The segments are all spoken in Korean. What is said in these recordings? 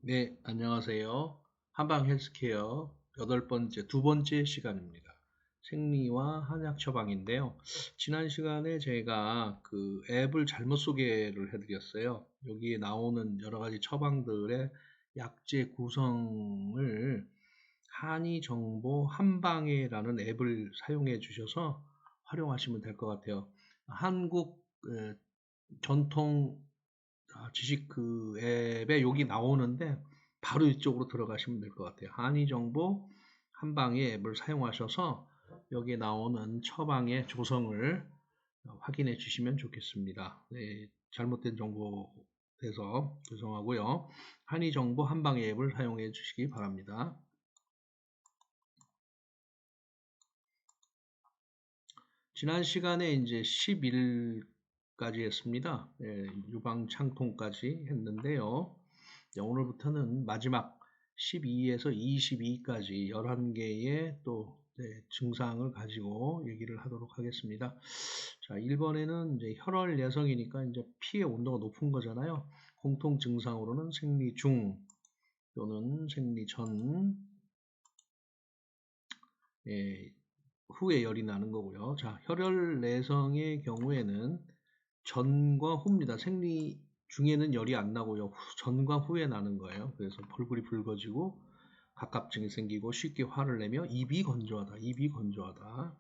네, 안녕하세요. 한방 헬스케어 두 번째 시간입니다. 생리와 한약 처방인데요. 지난 시간에 제가 그 앱을 잘못 소개를 해드렸어요. 여기에 나오는 여러 가지 처방들의 약재 구성을 한의정보 한방에라는 앱을 사용해 주셔서 활용하시면 될 것 같아요. 한국 전통 지식 그 앱에 여기 나오는데 바로 이쪽으로 들어가시면 될 것 같아요. 한의정보 한방의 앱을 사용하셔서 여기에 나오는 처방의 조성을 확인해 주시면 좋겠습니다. 네, 잘못된 정보 돼서 죄송하고요. 한의정보 한방의 앱을 사용해 주시기 바랍니다. 지난 시간에 이제 11일까지 했습니다. 예, 유방창통까지 했는데요. 오늘부터는 마지막 12에서 22까지 11개의 또 증상을 가지고 얘기를 하도록 하겠습니다. 자, 1번에는 이제 혈월 내성이니까 이제 피의 온도가 높은 거잖아요. 공통 증상으로는 생리 중 또는 생리 전, 예, 후에 열이 나는 거고요. 자, 혈열 내성의 경우에는 전과 후입니다. 생리 중에는 열이 안 나고요. 전과 후에 나는 거예요. 그래서 얼굴이 붉어지고 갑갑증이 생기고 쉽게 화를 내며 입이 건조하다. 입이 건조하다.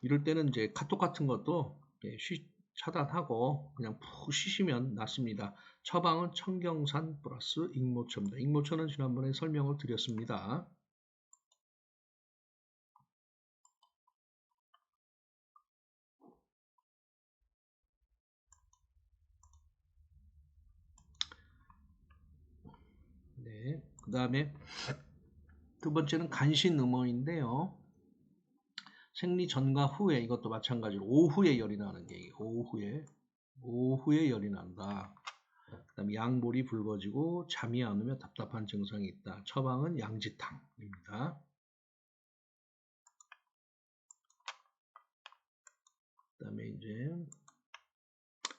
이럴 때는 이제 카톡 같은 것도 차단하고 그냥 푹 쉬시면 낫습니다. 처방은 청경산 플러스 익모초입니다. 익모초는 지난번에 설명을 드렸습니다. 네. 그 다음에 두 번째는 간신음어인데요. 생리 전과 후에 이것도 마찬가지로 오후에 열이 나는 게 오후에 열이 난다. 그 다음에 양볼이 붉어지고 잠이 안 오며 답답한 증상이 있다. 처방은 양지탕입니다. 그 다음에 이제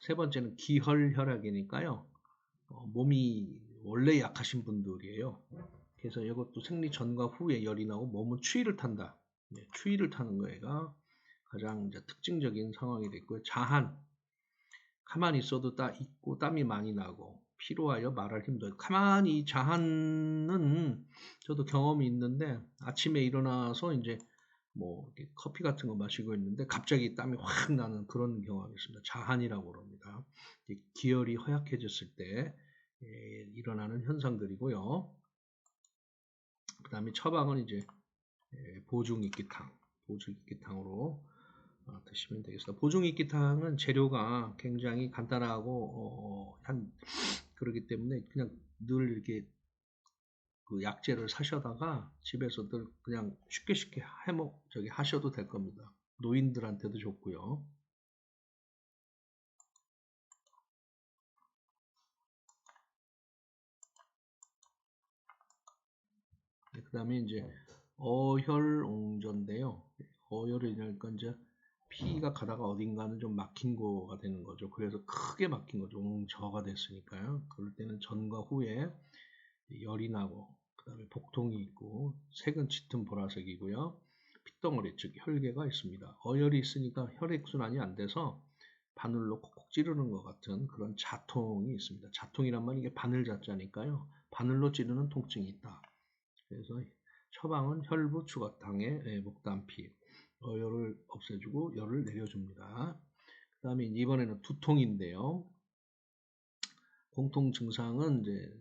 세 번째는 기혈혈약이니까요. 몸이 원래 약하신 분들이에요. 그래서 이것도 생리 전과 후에 열이 나고 몸은 추위를 탄다. 네, 추위를 타는 거가 가장 이제 특징적인 상황이 됐고요. 자한, 가만히 있어도 있고 땀이 많이 나고 피로하여 말할 힘도 없고 가만히 자한은 저도 경험이 있는데 아침에 일어나서 이제 뭐 커피 같은 거 마시고 있는데 갑자기 땀이 확 나는 그런 경험이 있습니다. 자한이라고 그럽니다. 기혈이 허약해졌을 때 일어나는 현상들이고요. 그 다음에 처방은 이제 보중익기탕으로 드시면 되겠습니다. 보중익기탕은 재료가 굉장히 간단하고 그러기 때문에 그냥 늘 이렇게 그 약재를 사셔다가 집에서 늘 그냥 쉽게 하셔도 될 겁니다. 노인들한테도 좋고요. 네, 그 다음에 이제 어혈옹전인데요. 어혈이니까 이제 피가 가다가 어딘가는 좀 막힌 거가 되는 거죠. 그래서 크게 막힌 거죠. 옹저가 됐으니까요. 그럴 때는 전과 후에 열이 나고 그 다음에 복통이 있고 색은 짙은 보라색이고요. 핏덩어리 즉 혈계가 있습니다. 어혈이 있으니까 혈액순환이 안 돼서 바늘로 콕콕 찌르는 것 같은 그런 자통이 있습니다. 자통이란 말이 이게 바늘 자자니까요. 바늘로 찌르는 통증이 있다. 그래서 처방은 혈부 추가탕의 목단피 어혈을 없애주고 열을 내려줍니다. 그 다음에 이번에는 두통인데요. 공통 증상은 이제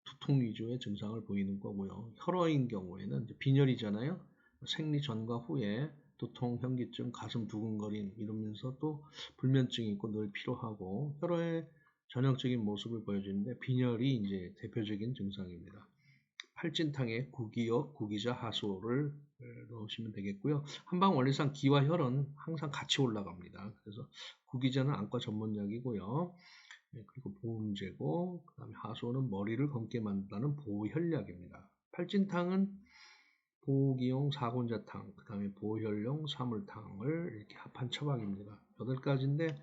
두통 위주의 증상을 보이는 거고요. 혈어인 경우에는 이제 빈혈이잖아요. 생리 전과 후에 두통, 현기증, 가슴 두근거림 이러면서 또 불면증이 있고 늘 피로하고 혈어의 전형적인 모습을 보여주는데 빈혈이 이제 대표적인 증상입니다. 팔진탕에 구기자 하수를 넣으시면 되겠고요. 한방 원리상 기와 혈은 항상 같이 올라갑니다. 그래서 구기자는 안과 전문약이고요. 그리고 보음제고, 그 다음에 하수는 머리를 검게 만든다는 보혈약입니다. 팔진탕은 보기용 사군자탕, 그 다음에 보혈용 사물탕을 이렇게 합한 처방입니다. 8가지인데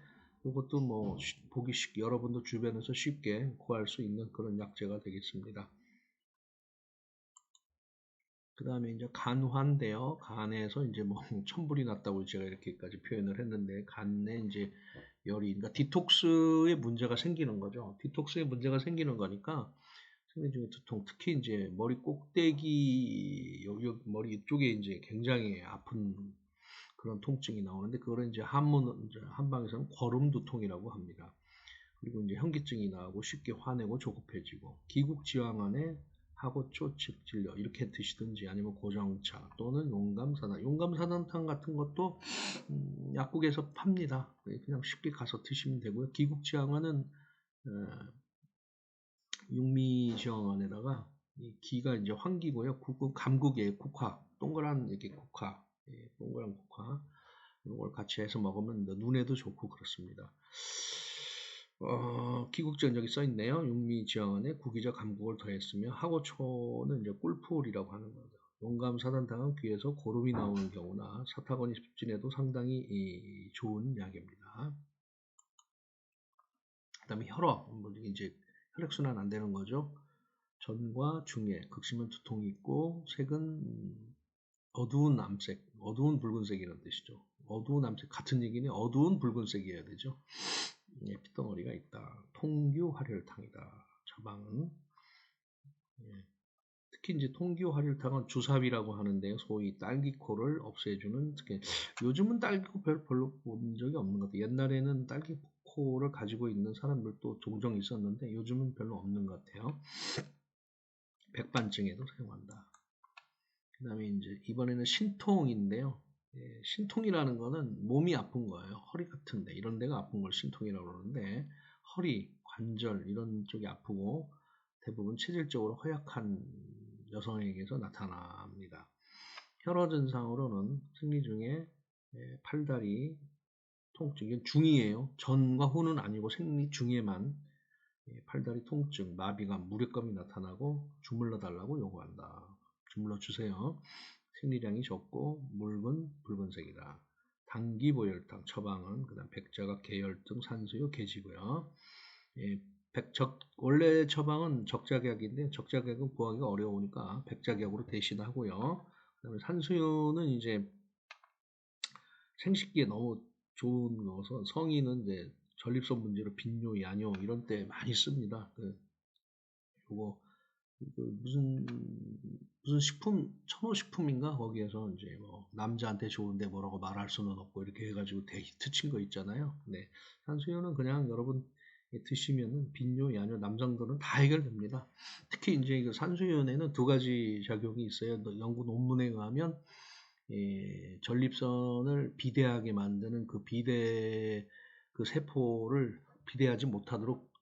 이것도 뭐 보기 쉽게 여러분도 주변에서 쉽게 구할 수 있는 그런 약재가 되겠습니다. 그 다음에 이제 간환인데요. 간에서 이제 뭐 천불이 났다고 제가 이렇게까지 표현을 했는데, 간에 이제 열이, 그러니까 디톡스에 문제가 생기는 거죠. 디톡스에 문제가 생기는 거니까 생리 중에 두통, 특히 이제 머리 꼭대기, 여기 머리 이쪽에 이제 굉장히 아픈 그런 통증이 나오는데, 그거를 이제 한방에서는 거름 두통이라고 합니다. 그리고 이제 현기증이 나고 쉽게 화내고 조급해지고, 기국지황안에 하고초 칡질려 이렇게 드시든지, 아니면 고정차 또는 용감사단, 용감사단탕 같은 것도 약국에서 팝니다. 그냥 쉽게 가서 드시면 되고요. 기국지황안은 육미지황안에다가 이 기가 이제 황기고요. 국은 감국이에요. 국화, 동그란 이렇게 국화, 동그란 국화, 이런 걸 같이 해서 먹으면 눈에도 좋고 그렇습니다. 기국전 여기 써있네요. 육미지황안에 구기자 감국을 더했으며, 하고초는 이제 꿀풀이라고 하는 거죠. 용감사단탕은 귀에서 고름이 나오는 경우나 사타구니 습진에도 상당히 좋은 약입니다. 그 다음에 혈압, 이제 혈액순환 안 되는 거죠. 전과 중에 극심한 두통이 있고, 색은 어두운 암색, 어두운 붉은색이라는 뜻이죠. 어두운 암색 같은 얘기는 어두운 붉은색이어야 되죠. 핏덩어리가 있다. 통규 활혈탕이다. 처방은 특히 이제 통규 활혈탕은 주사비라고 하는데요. 소위 딸기코를 없애주는, 특히 요즘은 딸기코 별로 본 적이 없는 것 같아요. 옛날에는 딸기코를 가지고 있는 사람들도 종종 있었는데 요즘은 별로 없는 것 같아요. 백반증에도 사용한다. 그 다음에 이제 이번에는 신통인데요. 신통이라는 거는 몸이 아픈 거예요. 허리 같은데 이런 데가 아픈 걸 신통이라고 그러는데, 허리, 관절 이런 쪽이 아프고 대부분 체질적으로 허약한 여성에게서 나타납니다. 혈화 증상으로는 생리 중에 팔다리 통증이 중이에요. 전과 후는 아니고 생리 중에만 팔다리 통증, 마비감, 무력감이 나타나고 주물러 달라고 요구한다. 주물러 주세요. 생리량이 적고 묽은 붉은색이다. 당기보혈탕 처방은 그다음 백자각, 계열등, 산수유, 계지고요. 원래 처방은 적자약인데 적자약은 구하기가 어려우니까 백자약으로 대신하고요. 그다음에 산수유는 이제 생식기에 너무 좋은 거서 성인은 이제 전립선 문제로 빈뇨, 야뇨 이런 때 많이 씁니다. 요거 무슨 식품, 첨호식품인가 거기에서 이제 뭐 남자한테 좋은데 뭐라고 말할 수는 없고 이렇게 해가지고 대히트 친 거 있잖아요. 네, 산수유는 그냥 여러분 드시면은 빈뇨, 야뇨 남성들은 다 해결됩니다. 특히 이제 그 산수유에는 두 가지 작용이 있어요. 연구 논문에 의하면 전립선을 비대하게 만드는 그 세포를 비대하지 못하도록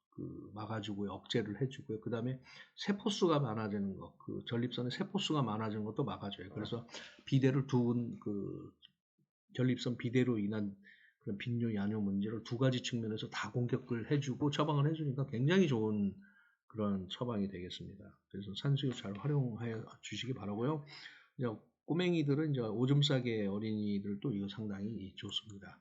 막아주고요, 억제를 해주고요. 그 다음에 세포수가 많아지는 거, 전립선의 세포수가 많아지는 것도 막아줘요. 그래서 비대를 전립선 비대로 인한 그런 빈뇨, 야뇨 문제를 두 가지 측면에서 다 공격을 해주고 처방을 해주니까 굉장히 좋은 그런 처방이 되겠습니다. 그래서 산수유 잘 활용해 주시기 바라고요. 이제 꼬맹이들은 이제 오줌 싸개 어린이들도 이거 상당히 좋습니다.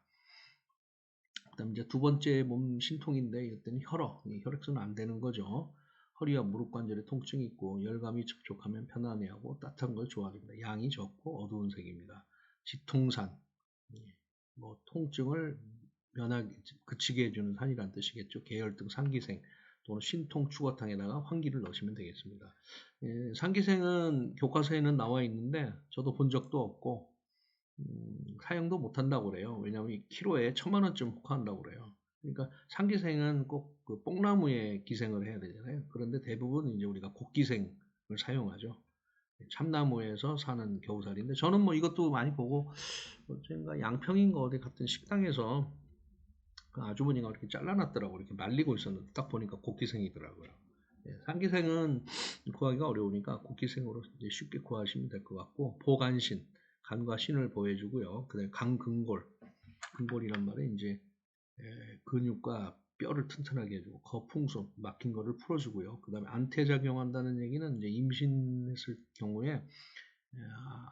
그다음 이제 두 번째 몸 신통인데 이때는 혈액순환 안 되는 거죠. 허리와 무릎 관절에 통증이 있고 열감이 촉촉하면 편안해하고 따뜻한 걸 좋아합니다. 양이 적고 어두운 색입니다. 지통산, 뭐 통증을 그치게 해주는 산이란 뜻이겠죠. 계열등, 상기생 또는 신통 추거탕에다가 황기를 넣으시면 되겠습니다. 상기생은 교과서에는 나와 있는데 저도 본 적도 없고 사용도 못한다고 그래요. 왜냐하면 키로에 1,000,000원쯤 혹한다고 그래요. 그러니까 상기생은 꼭 그 뽕나무에 기생을 해야 되잖아요. 그런데 대부분 이제 우리가 곡기생을 사용하죠. 참나무에서 사는 겨우살인데, 저는 뭐 이것도 많이 보고 언젠가 양평인가 어디 같은 식당에서 그 아주머니가 이렇게 잘라놨더라고. 이렇게 말리고 있었는데 딱 보니까 곡기생이더라고요. 상기생은 구하기가 어려우니까 곡기생으로 이제 쉽게 구하시면 될 것 같고, 보간신, 간과 신을 보여주고요. 그다음에 강근골, 근골이란 말은 이제 근육과 뼈를 튼튼하게 해주고, 거풍속 막힌 거를 풀어주고요. 그 다음에 안태작용한다는 얘기는 이제 임신했을 경우에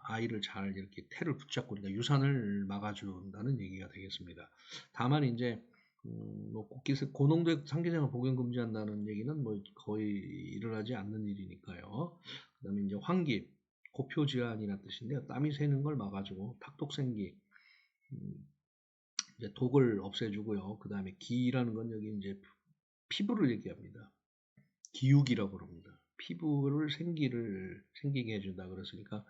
아이를 잘 이렇게 태를 붙잡고, 그러니까 유산을 막아준다는 얘기가 되겠습니다. 다만 이제 뭐 고농도의 상기생을 복용 금지한다는 얘기는 뭐 거의 일어나지 않는 일이니까요. 그 다음에 이제 환기, 고표 질환이라는 뜻인데요. 땀이 새는 걸 막아주고 탁독생기, 이제 독을 없애주고요. 그 다음에 기라는 건 여기 이제 피부를 얘기합니다. 기육이라고 합니다. 피부를 생기게 해준다 그랬으니까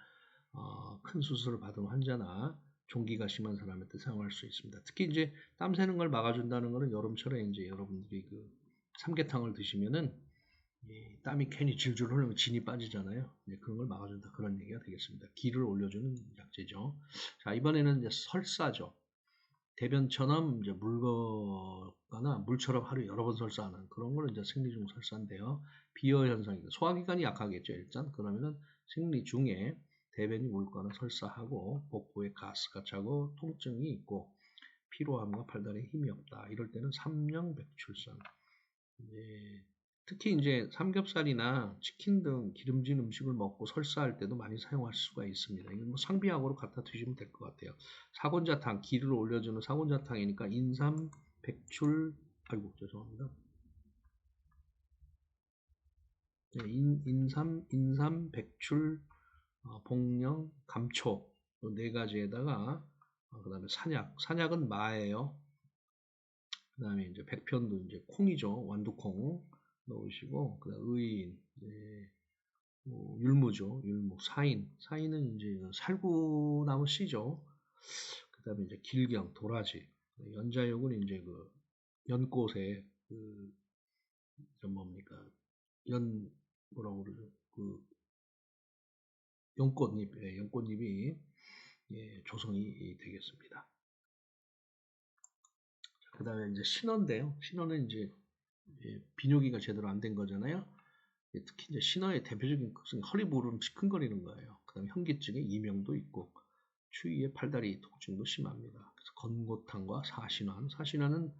큰 수술을 받은 환자나 종기가 심한 사람한테 사용할 수 있습니다. 특히 이제 땀 새는 걸 막아준다는 것은 여름철에 이제 여러분들이 그 삼계탕을 드시면은 땀이 괜히 질질 흐르면 진이 빠지잖아요. 그런 걸 막아준다 그런 얘기가 되겠습니다. 기를 올려주는 약재죠. 자, 이번에는 이제 설사죠. 대변처럼 이제 물거나 물처럼 하루 여러 번 설사하는 그런 거는 이제 생리 중 설사인데요. 비어 현상입니다. 소화기관이 약하겠죠, 일단. 그러면은 생리 중에 대변이 묽거나 설사하고 복부에 가스가 차고 통증이 있고 피로함과 팔다리에 힘이 없다. 이럴 때는 삼령백출산. 특히 이제 삼겹살이나 치킨 등 기름진 음식을 먹고 설사할 때도 많이 사용할 수가 있습니다. 이건 뭐 상비약으로 갖다 드시면 될 것 같아요. 사곤자탕, 기를 올려주는 사곤자탕이니까 인삼, 백출, 아이고 죄송합니다. 네, 인삼, 백출, 복령, 감초 네 가지에다가 그 다음에 산약은 마예요. 그 다음에 이제 백편도 이제 콩이죠. 완두콩 넣으시고 그다음 의인, 율무죠. 율무, 사인은 이제 살구나무 씨죠. 그 다음에 이제 길경, 도라지, 연자육은 이제 그 연꽃에 그 뭡니까 뭐라고 그러죠? 그 연꽃잎이 조성이 되겠습니다. 그 다음에 이제 신어인데요. 신어는 이제 비뇨기가 제대로 안 된 거잖아요. 특히 이제 신어의 대표적인 특징이 허리 무릎 시큰거리는 거예요. 그 다음에 현기증에 이명도 있고 추위에 팔다리 통증도 심합니다. 그래서 건고탕과 사신화는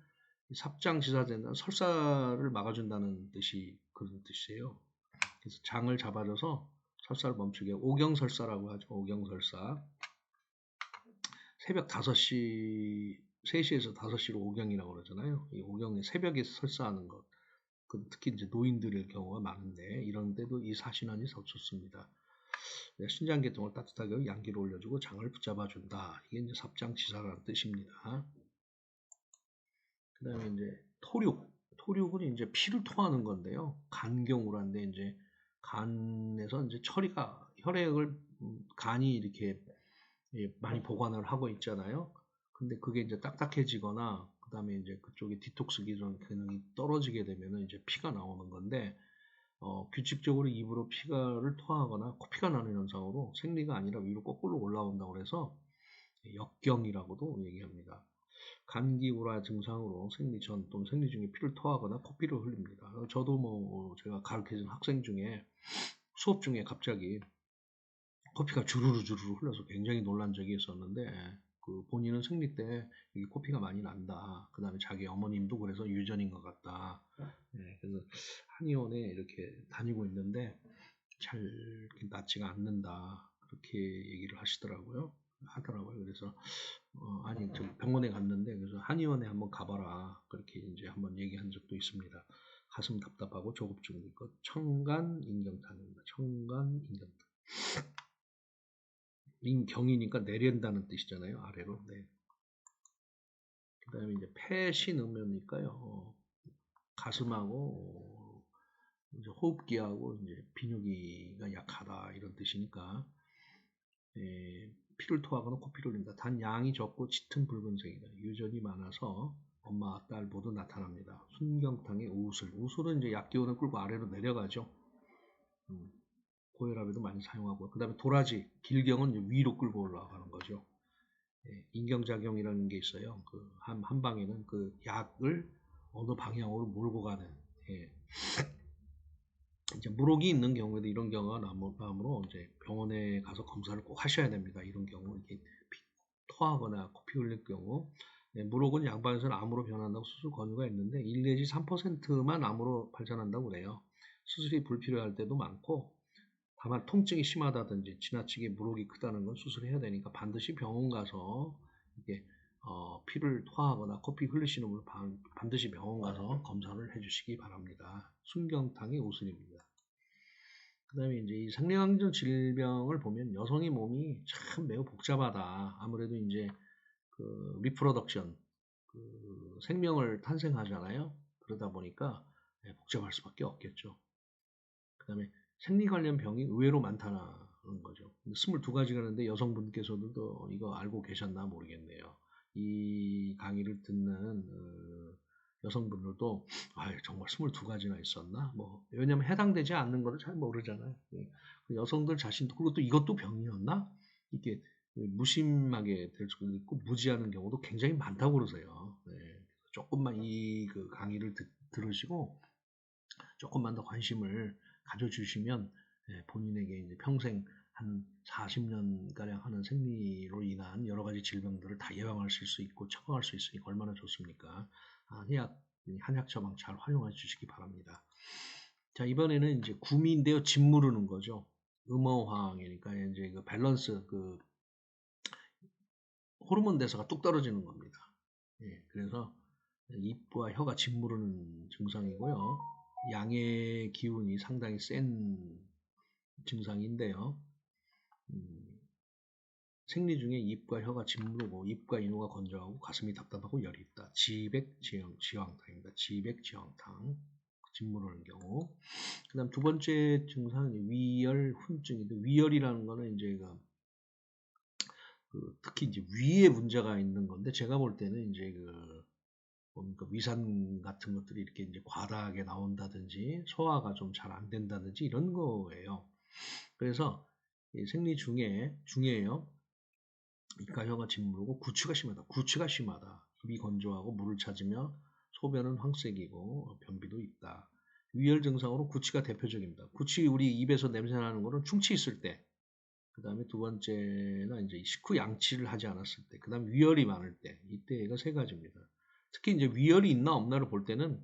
삽장지사된다는 설사를 막아준다는 뜻이 그런 뜻이에요. 그래서 장을 잡아줘서 설사를 멈추게 오경설사라고 하죠. 오경설사. 새벽 5시, 3시에서 5시로 오경이라고 그러잖아요. 이 오경에 새벽에 설사하는 것. 특히 이제 노인들의 경우가 많은데 이런 데도 이 사신환이 좋습니다. 신장계통을 따뜻하게 양기를 올려주고 장을 붙잡아준다. 이게 이제 삽장지사라는 뜻입니다. 그 다음에 이제 토륙은 이제 피를 토하는 건데요. 간경우라는데 이제 간에서 이제 혈액을 간이 이렇게 많이 보관을 하고 있잖아요. 근데 그게 이제 딱딱해지거나 그 다음에 이제 그쪽에 디톡스 기능이 떨어지게 되면 이제 피가 나오는 건데 규칙적으로 입으로 피가를 토하거나 코피가 나는 현상으로 생리가 아니라 위로 거꾸로 올라온다고 해서 역경이라고도 얘기합니다. 감기우라 증상으로 생리 전 또는 생리 중에 피를 토하거나 코피를 흘립니다. 저도 뭐 제가 가르쳐준 학생 중에 수업 중에 갑자기 코피가 주르르 흘러서 굉장히 놀란 적이 있었는데 그 본인은 생리 때 코피가 많이 난다. 그 다음에 자기 어머님도 그래서 유전인 것 같다. 그래서 한의원에 이렇게 다니고 있는데 잘 낫지가 않는다. 그렇게 얘기를 하더라고요. 그래서 아니 저 병원에 갔는데 그래서 한의원에 한번 가봐라. 그렇게 이제 한번 얘기한 적도 있습니다. 가슴 답답하고 조급증도 있고 청간 인경탕입니다. 청간 인경탕. 인경이니까 내린다는 뜻이잖아요. 아래로. 네. 그 다음에 이제 폐시 넣으면니까요. 가슴하고 이제 호흡기하고 이제 비뇨기가 약하다 이런 뜻이니까 피를 토하거나 코피를 흘린다. 단 양이 적고 짙은 붉은색이다. 유전이 많아서 엄마, 딸 모두 나타납니다. 순경탕의 우술은 이제 약기운을 끌고 아래로 내려가죠. 고혈압에도 많이 사용하고 그 다음에 도라지, 길경은 위로 끌고 올라가는 거죠. 인경작용이라는 게 있어요. 그 한 방에는 그 약을 어느 방향으로 몰고 가는. 이제 물혹이 있는 경우에도 이런 경우가 나므로 이제 병원에 가서 검사를 꼭 하셔야 됩니다. 이런 경우 이렇게 토하거나 코피 흘릴 경우 물혹은 양반에서는 암으로 변한다고 수술 권유가 있는데 1 내지 3%만 암으로 발전한다고 그래요. 수술이 불필요할 때도 많고 다만 통증이 심하다든지 지나치게 물혹이 크다는 건 수술해야 되니까 반드시 병원 가서 이게 피를 토하거나 코피 흘리시는 분은 반드시 병원 가서 검사를 해주시기 바랍니다. 순경탕의 우술입니다. 그다음에 이제 이 생리강전 질병을 보면 여성의 몸이 참 매우 복잡하다. 아무래도 이제 그 리프로덕션, 그 생명을 탄생하잖아요. 그러다 보니까 복잡할 수밖에 없겠죠. 그다음에 생리 관련 병이 의외로 많다는 거죠. 22가지가 있는데 여성분께서도 또 이거 알고 계셨나 모르겠네요. 이 강의를 듣는 여성분들도 정말 22가지나 있었나? 뭐 왜냐면 해당되지 않는 거를 잘 모르잖아요. 그 여성들 자신도 그리고 또 이것도 병이었나? 이게 무심하게 될 수도 있고 무지하는 경우도 굉장히 많다고 그러세요. 네. 조금만 이 그 강의를 들으시고 조금만 더 관심을 가져주시면 본인에게 이제 평생 한 40년가량 하는 생리로 인한 여러 가지 질병들을 다 예방하실 수 있고 처방할 수 있으니까 얼마나 좋습니까? 한약 처방 잘 활용해 주시기 바랍니다. 자, 이번에는 이제 구미인데요. 짓무르는 거죠. 음어황이니까 이제 그 밸런스, 그 호르몬 대사가 뚝 떨어지는 겁니다. 그래서 입과 혀가 짓무르는 증상이고요. 양의 기운이 상당히 센 증상인데요. 생리 중에 입과 혀가 짓무르고 입과 인후가 건조하고 가슴이 답답하고 열이 있다. 지황탕입니다. 지백지황탕 짓무르는 경우. 그 다음 두 번째 증상은 위열 훈증인데 위열이라는 거는 이제 특히 이제 위에 문제가 있는 건데 제가 볼 때는 이제 뭡니까 위산 같은 것들이 이렇게 이제 과다하게 나온다든지 소화가 좀 잘 안 된다든지 이런 거예요. 그래서 생리 중에요. 입과 혀가 짓무르고 구취가 심하다. 구취가 심하다. 입이 건조하고 물을 찾으며 소변은 황색이고 변비도 있다. 위열 증상으로 구취가 대표적입니다. 구취 우리 입에서 냄새 나는 거는 충치 있을 때. 그 다음에 두 번째는 이제 식후 양치를 하지 않았을 때. 그 다음 위열이 많을 때. 이때가 세 가지입니다. 특히 이제 위열이 있나 없나를 볼 때는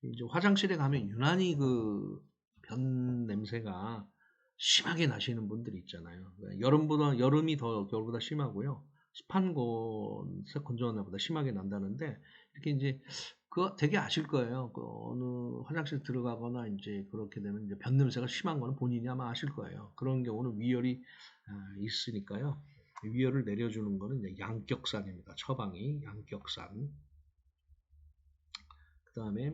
이제 화장실에 가면 유난히 그 변 냄새가 심하게 나시는 분들이 있잖아요. 여름이 더 겨울보다 심하고요. 습한 곳에 건조한 날보다 심하게 난다는데 이렇게 이제 그거 되게 아실 거예요. 그 어느 화장실 들어가거나 이제 그렇게 되면 이제 변 냄새가 심한 거는 본인이 아마 아실 거예요. 그런 경우는 위열이 있으니까요. 위열을 내려주는 거는 이제 양격산입니다. 처방이 양격산. 그 다음에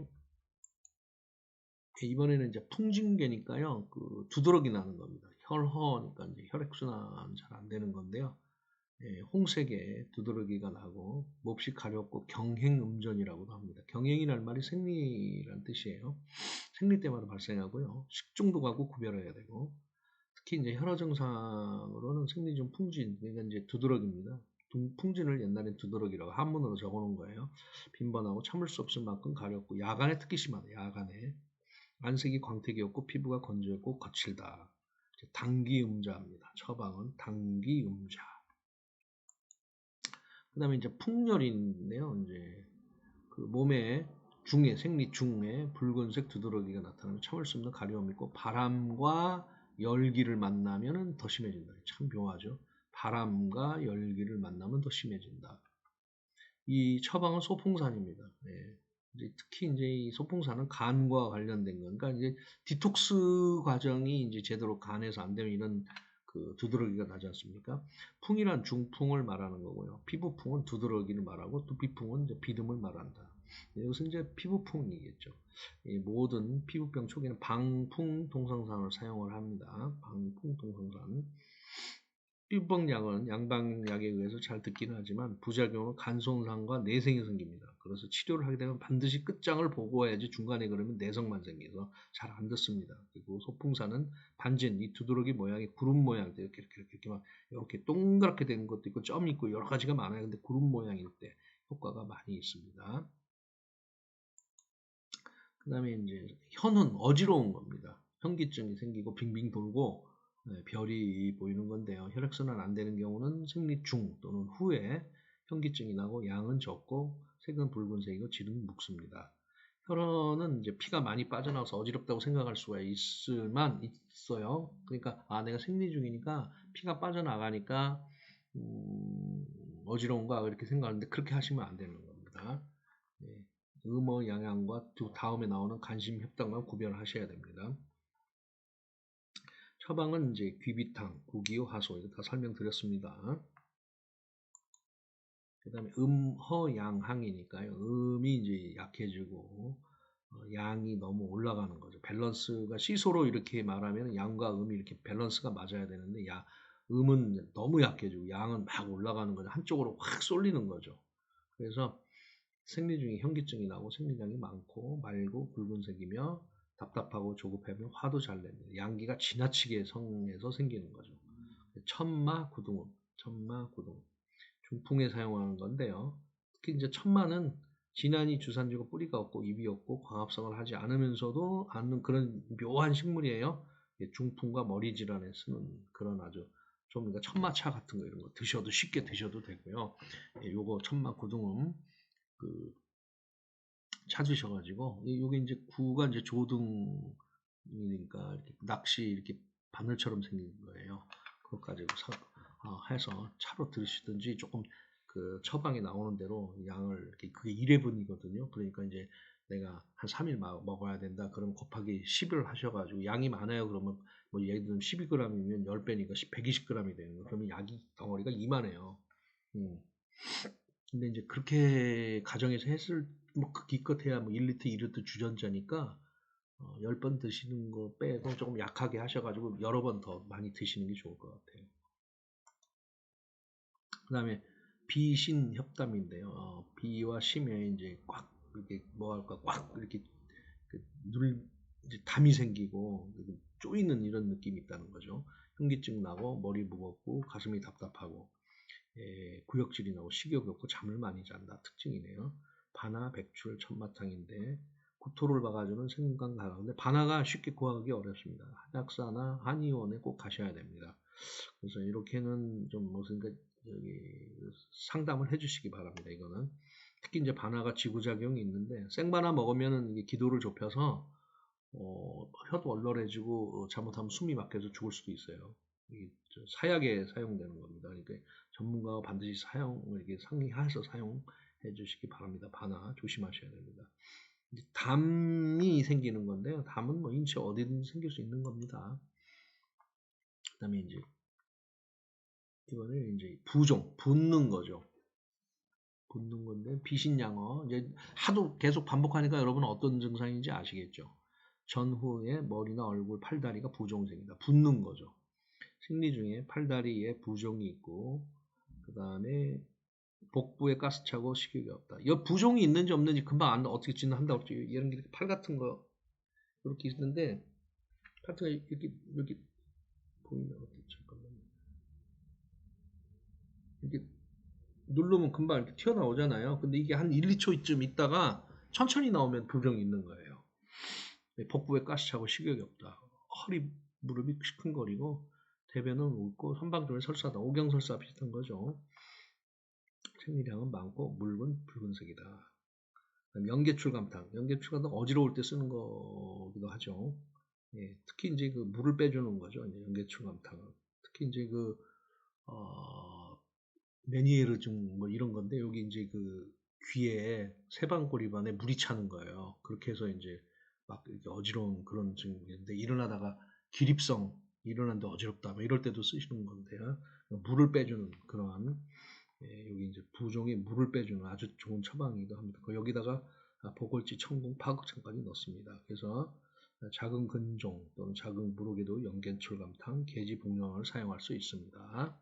이번에는 이제 풍진계니까요. 그 두드러기 나는 겁니다. 혈허니까 이제 혈액순환 잘 안 되는 건데요. 홍색의 두드러기가 나고 몹시 가렵고 경행음전이라고도 합니다. 경행이라는 말이 생리라는 뜻이에요. 생리 때마다 발생하고요. 식중독하고 구별해야 되고 특히 이제 혈허 증상으로는 생리 중 풍진, 그러니까 이제 두드러기입니다. 풍진을 옛날엔 두드러기라고 한문으로 적어놓은 거예요. 빈번하고 참을 수 없을 만큼 가렵고 야간에 특히 심하다. 야간에 안색이 광택이었고 피부가 건조했고 거칠다. 당기음자입니다. 처방은 당기음자. 그 다음에 이제 풍열인데요. 이제 그 몸에 생리 중에 붉은색 두드러기가 나타나면 참을 수 없는 가려움이 있고 바람과 열기를 만나면 더 심해진다. 참 묘하죠. 바람과 열기를 만나면 더 심해진다. 이 처방은 소풍산입니다. 특히 이제 이 소풍산은 간과 관련된 건, 그러니까 이제 디톡스 과정이 이제 제대로 간에서 안 되면 이런 그 두드러기가 나지 않습니까? 풍이란 중풍을 말하는 거고요. 피부풍은 두드러기를 말하고 두피풍은 이제 비듬을 말한다. 이것은 이제 피부풍이겠죠. 모든 피부병 초기에는 방풍 동상산을 사용을 합니다. 방풍 동상산. 피부병약은 양방약에 의해서 잘 듣기는 하지만 부작용은 간 손상과 내생이 생깁니다. 그래서 치료를 하게 되면 반드시 끝장을 보고 해야지 중간에 그러면 내성만 생겨서 잘 안 듣습니다. 그리고 소풍사는 반진, 이 두드러기 모양이 구름 모양, 이렇게 막 이렇게 동그랗게 된 것도 있고 점이 있고 여러 가지가 많아요. 근데 구름 모양일 때 효과가 많이 있습니다. 그 다음에 이제 혀는 어지러운 겁니다. 현기증이 생기고 빙빙 돌고 별이 보이는 건데요. 혈액순환 안 되는 경우는 생리 중 또는 후에 현기증이 나고 양은 적고 색은 붉은색이고 질은 묵습니다. 혈흔은 이제 피가 많이 빠져나와서 어지럽다고 생각할 수가 있어요. 그러니까 내가 생리 중이니까 피가 빠져나가니까 어지러운가 이렇게 생각하는데 그렇게 하시면 안 되는 겁니다. 음어 양양과 다음에 나오는 간심 협당과 구별하셔야 됩니다. 처방은 이제 귀비탕, 구기요, 하소 이거 다 설명드렸습니다. 그 다음에 음허양항이니까요. 음이 이제 약해지고 양이 너무 올라가는 거죠. 밸런스가 시소로 이렇게 말하면 양과 음이 이렇게 밸런스가 맞아야 되는데 음은 너무 약해지고 양은 막 올라가는 거죠. 한쪽으로 확 쏠리는 거죠. 그래서 생리 중에 현기증이 나고 생리량이 많고 말고 붉은색이며 답답하고 조급하면 화도 잘 냅니다. 양기가 지나치게 성해서 생기는 거죠. 천마구등음, 천마구등음. 중풍에 사용하는 건데요. 특히 이제 천마는 진한이 주산지고 뿌리가 없고 잎이 없고 광합성을 하지 않으면서도 않는 그런 묘한 식물이에요. 중풍과 머리 질환에 쓰는 그런 아주 좀 그러니까 천마차 같은 거 이런 거 드셔도 쉽게 드셔도 되고요. 요거 천마구등음 그 찾으셔가지고 요게 이제 구가 이제 조등이니까 이렇게 낚시 이렇게 바늘처럼 생긴 거예요. 그거 가지고 해서 차로 드시든지 조금 그 처방에 나오는 대로 양을 이렇게 그게 1회분이거든요. 그러니까 이제 내가 한 3일 먹어야 된다. 그러면 곱하기 10을 하셔가지고 양이 많아요. 그러면 뭐 예를 들면 12g이면 10배니까 120g이 되는 거예요. 그러면 약이 덩어리가 이만해요. 근데 이제 그렇게 가정에서 했을 뭐 기껏해야 뭐 1리터, 2리터 주전자니까 10번 드시는 거 빼고 조금 약하게 하셔가지고 여러 번 더 많이 드시는 게 좋을 것 같아요. 그 다음에 비신협담인데요. 비와 심에 이제 꽉 이렇게 뭐 할까 꽉 이렇게 이제 담이 생기고 쪼이는 이런 느낌이 있다는 거죠. 현기증 나고 머리 무겁고 가슴이 답답하고 구역질이 나고 식욕이 없고 잠을 많이 잔다 특징이네요. 바나 백출 천마탕인데 구토를 막아주는 생강가라. 근데 바나가 쉽게 구하기 어렵습니다. 한약사나 한의원에 꼭 가셔야 됩니다. 그래서 이렇게는 좀 무슨 여기 상담을 해주시기 바랍니다. 이거는 특히 이제 바나가 지구작용이 있는데 생바나 먹으면은 이게 기도를 좁혀서 혀도 얼얼해지고 잘못하면 숨이 막혀서 죽을 수도 있어요. 이게 사약에 사용되는 겁니다. 그러니까 전문가가 반드시 사용을 이렇게 상의해서 사용해 주시기 바랍니다. 바나 조심하셔야 됩니다. 이제 담이 생기는 건데요. 담은 뭐 인체 어디든 생길 수 있는 겁니다. 그다음에 이제 이거는 이제 부종, 붓는 거죠. 붓는 건데 비신양어 이제 하도 계속 반복하니까 여러분 어떤 증상인지 아시겠죠? 전후에 머리나 얼굴, 팔다리가 부종생이다. 붓는 거죠. 생리 중에 팔다리에 부종이 있고 그 다음에 복부에 가스 차고 식욕이 없다. 이 부종이 있는지 없는지 금방 어떻게 진단한다고 그랬죠. 이런 게 팔 같은 거 이렇게 있는데 같은 거 이렇게 보이면 어떻게 잠깐만요. 이렇게 누르면 금방 이렇게 튀어나오잖아요. 근데 이게 한 1, 2초쯤 있다가 천천히 나오면 부종이 있는 거예요. 복부에 가스 차고 식욕이 없다. 허리, 무릎이 시큰거리고 대변은 묽고 선방줄에 설사다. 오경설사 비슷한 거죠. 생리량은 많고 물은 붉은색이다. 연계출감탕. 연계출감탕 어지러울 때 쓰는 거기도 하죠. 예, 특히 이제 그 물을 빼주는 거죠. 이제 연계출감탕은. 특히 이제 메니에르증 뭐 이런 건데 여기 이제 그 귀에 세방골입안에 물이 차는 거예요. 그렇게 해서 이제 막 이렇게 어지러운 그런 증인데 일어나다가 기립성 일어났는데 어지럽다 뭐 이럴 때도 쓰시는 건데요. 물을 빼주는 그러한 여기 이제 부종에 물을 빼주는 아주 좋은 처방이기도 합니다. 여기다가 보골지, 청궁, 파극청까지 넣습니다. 그래서 작은 근종 또는 작은 무릎에도 연계출감탕, 계지복령을 사용할 수 있습니다.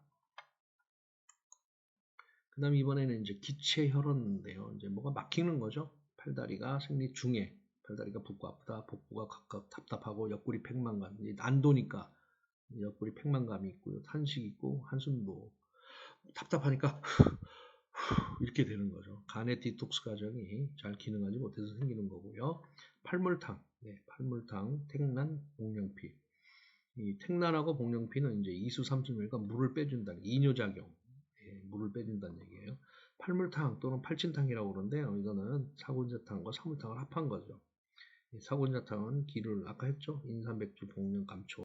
그 다음에 이번에는 이제 기체혈흔인데요. 이제 뭐가 막히는 거죠. 팔다리가 생리 중에 팔다리가 붓고 아프다, 복부가 각각 답답하고 옆구리 팽만감, 난도니까 옆구리 팽만감이 있고요. 탄식 있고 한숨도 답답하니까 이렇게 되는 거죠. 간의 디톡스 과정이 잘 기능하지 못해서 생기는 거고요. 팔물탕, 팔물탕, 택난, 복령피. 이 택난하고 복령피는 이제 이수삼순밀과 물을 빼준다는 이뇨작용, 물을 빼준다는 얘기예요. 팔물탕 또는 팔진탕이라고 그러는데요. 이거는 사군자탕과 사물탕을 합한 거죠. 사군자탕은 기를 아까 했죠. 인삼백주, 복령, 감초